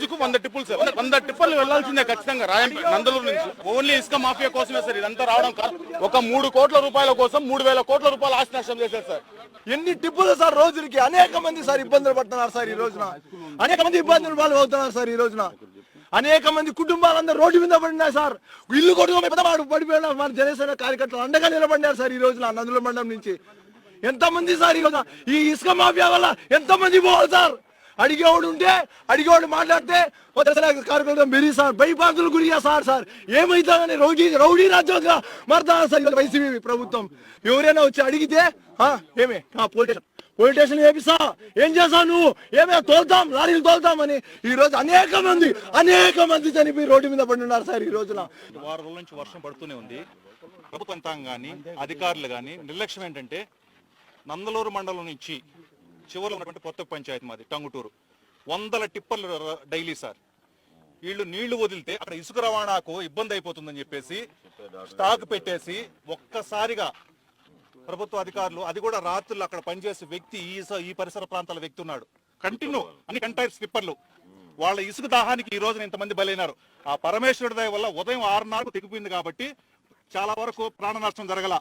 రోజుకు 100 టిప్పులు సార్. 100 టిప్పులు వెళ్లాల్సిందే ఖచ్చితంగా నందలూరు నుంచి. ఓన్లీ ఇసుక మాఫియా కోసమే సార్ ఇదంతా రావడం కాదు. ఒక 3 కోట్ల రూపాయల కోసం 3,000 కోట్ల రూపాయలు ఆస్తి నష్టం చేశారు సార్. ఎన్ని టిప్పులు సార్ రోజులకి? అనేక మంది సార్ ఇబ్బందులు పడుతున్నారు సార్ ఈ రోజున. అనేక మంది ఇబ్బందులు పాలు అవుతున్నారు సార్ ఈ రోజున. అనేక మంది కుటుంబాలందరూ రోడ్డు మీద పడినాయి సార్. ఇల్లు కొట్టుకోవాడు పడిపోయిన మన జనసేన కార్యకర్తలు అండగా నిలబడినారు సార్ ఈ రోజున నందుల మండలం నుంచి. ఎంతమంది సార్ ఈ రోజున ఈ ఇసుక మాఫియా వల్ల ఎంతమంది పోవాలి సార్? అడిగేవాడు ఉంటే అడిగేవాడు మాట్లాడితే కార్యకర్తలు మెరీ సార్ భయపాంతులు గురియా సార్ ఏమైతుందని రౌడీ రాజ్యంగా మారుతున్నారు సార్ వైసీపీ ప్రభుత్వం. ఎవరైనా వచ్చి అడిగితే ఏమే పోలీస్ స్టేషన్ వేపిస్తా, ఏం చేస్తావు నువ్వు, ఏమే తోలుతాం, లారీలు తోలుతామని ఈ రోజు అనేక మంది చనిపోయి రోడ్డు మీద పడి ఉన్నారు సార్ ఈ రోజున. వారం రోజుల నుంచి వర్షం పడుతూనే ఉంది. ప్రభుత్వం కానీ అధికారులు కానీ నిర్లక్ష్యం ఏంటంటే నందలూరు మండలం నుంచి చివరిలో ఉన్నటువంటి కొత్త పంచాయతీ మాది టంగుటూరు 100 టిప్పర్లు డైలీ సార్. వీళ్ళు నీళ్లు వదిలితే అక్కడ ఇసుక రవాణాకు ఇబ్బంది అయిపోతుందని చెప్పేసి స్టాక్ పెట్టేసి ఒక్కసారిగా ప్రభుత్వ అధికారులు, అది కూడా రాత్రులు అక్కడ పనిచేసే వ్యక్తి ఈ పరిసర ప్రాంతాల వ్యక్తి ఉన్నాడు, కంటిన్యూ అన్ని కంటైనర్ స్లిప్పర్లు. వాళ్ళ ఇసుక దాహానికి ఈ రోజున ఇంతమంది బలైనారు. ఆ పరమేశ్వరుడి దయ వల్ల ఉదయం 6:30 తెగిపోయింది కాబట్టి చాలా వరకు ప్రాణ నష్టం జరగల.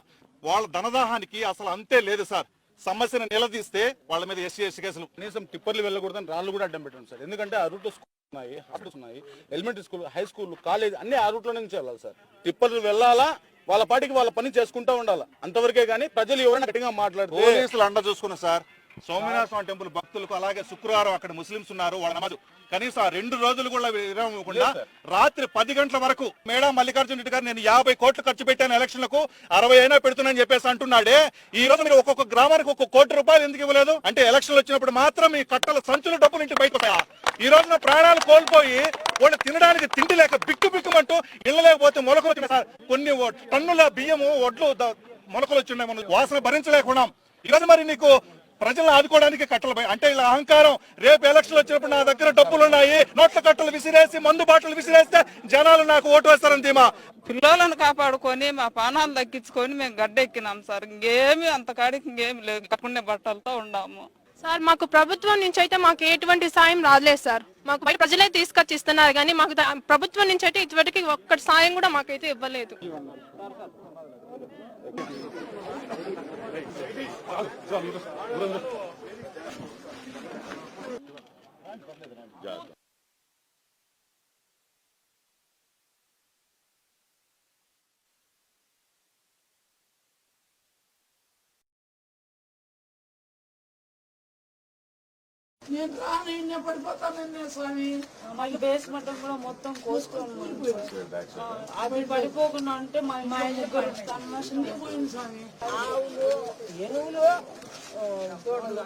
వాళ్ళ ధనదాహానికి అసలు అంతే లేదు సార్. సమస్యను నిలదీస్తే వాళ్ళ మీద ఎస్సీ కేసులు. కనీసం టిప్పర్లు వెళ్ళకూడదని రాళ్ళు కూడా అడ్డం పెట్టాం సార్. ఎందుకంటే ఆ రూట్ స్కూల్ ఉన్నాయి, హాస్పిటల్స్ ఉన్నాయి, elementary school, high school, college అన్ని ఆ రూట్ లో నుంచి వెళ్ళాలి సార్. టిప్పర్లు వెళ్ళాలా, వాళ్ళ పాటికి వాళ్ళ పని చేసుకుంటూ ఉండాలి, అంతవరకే కానీ ప్రజలు ఎవరైనా గట్టిగా మాట్లాడుతూ పోలీసులు అండ చూసుకున్నారు సార్. సోమనాథ స్వామి టెంపుల్ భక్తులకు అలాగే శుక్రవారం అక్కడ ముస్లింస్ ఉన్నారు, వాళ్ళ నమాజు కనీసం 2 రోజులు కూడా విరామకుండా రాత్రి 10 గంటల వరకు మేడా మల్లికార్జున రెడ్డి గారు నేను 50 కోట్లు ఖర్చు పెట్టాను ఎలక్షన్లకు 60 అయినా పెడుతున్నానని చెప్పేసి అంటున్నాడే. ఈ రోజు మీరు ఒక్కొక్క గ్రామానికి 1 కోటి రూపాయలు ఎందుకు ఇవ్వలేదు? అంటే ఎలక్షన్లు వచ్చినప్పుడు మాత్రం ఈ కట్టల సంచుల డబ్బులు ఇంటికి బయట వస్తాయా? ఈ రోజున ప్రాణాలు కోల్పోయి వాళ్ళు తినడానికి తిండి లేక బిక్కుమంటూ ఇళ్ళ లేకపోతే మొలకలు వచ్చినాయి సార్. కొన్ని టన్నుల బియ్యము వడ్లు మొలకలు వచ్చినాయి, మనం వాసన భరించలేకున్నాం. ఈ రోజు మరి నీకు ప్రజలను ఆదుకోవడానికి కట్టలు అంటే ఇలా అహంకారం. రేపు ఎలక్షన్లు వచ్చినప్పుడు నా దగ్గర డబ్బులు ఉన్నాయి, నోట్ల కట్టలు విసిరేసి మందు బాటలు విసిరేస్తే జనాలు నాకు ఓటు వేస్తారని ధీమా. పిల్లలను కాపాడుకొని మా పానాలు దక్కించుకొని మేము గడ్డెక్కినాం సార్. ఇంకేమి అంత కాడికి ఇంకేమి లేదు, కట్టుకునే బట్టలతో ఉన్నాము సార్. మాకు ప్రభుత్వం నుంచి అయితే మాకు ఎటువంటి సాయం రాలేదు సార్. మాకు బయట ప్రజలే తీసుకొచ్చి ఇస్తున్నారు కానీ మాకు ప్రభుత్వం నుంచి అయితే ఇటువరకు ఒక్కటి సాయం కూడా మాకైతే ఇవ్వలేదు. నేను రాని పడిపోతానండి స్వామి. మళ్ళీ బేస్మెంట్ కూడా మొత్తం కోసుకోండి. అది పడిపోకుండా అంటే మా ముగ్గురు పోయింది స్వామి. ఆవులు ఎరువులు తోటలు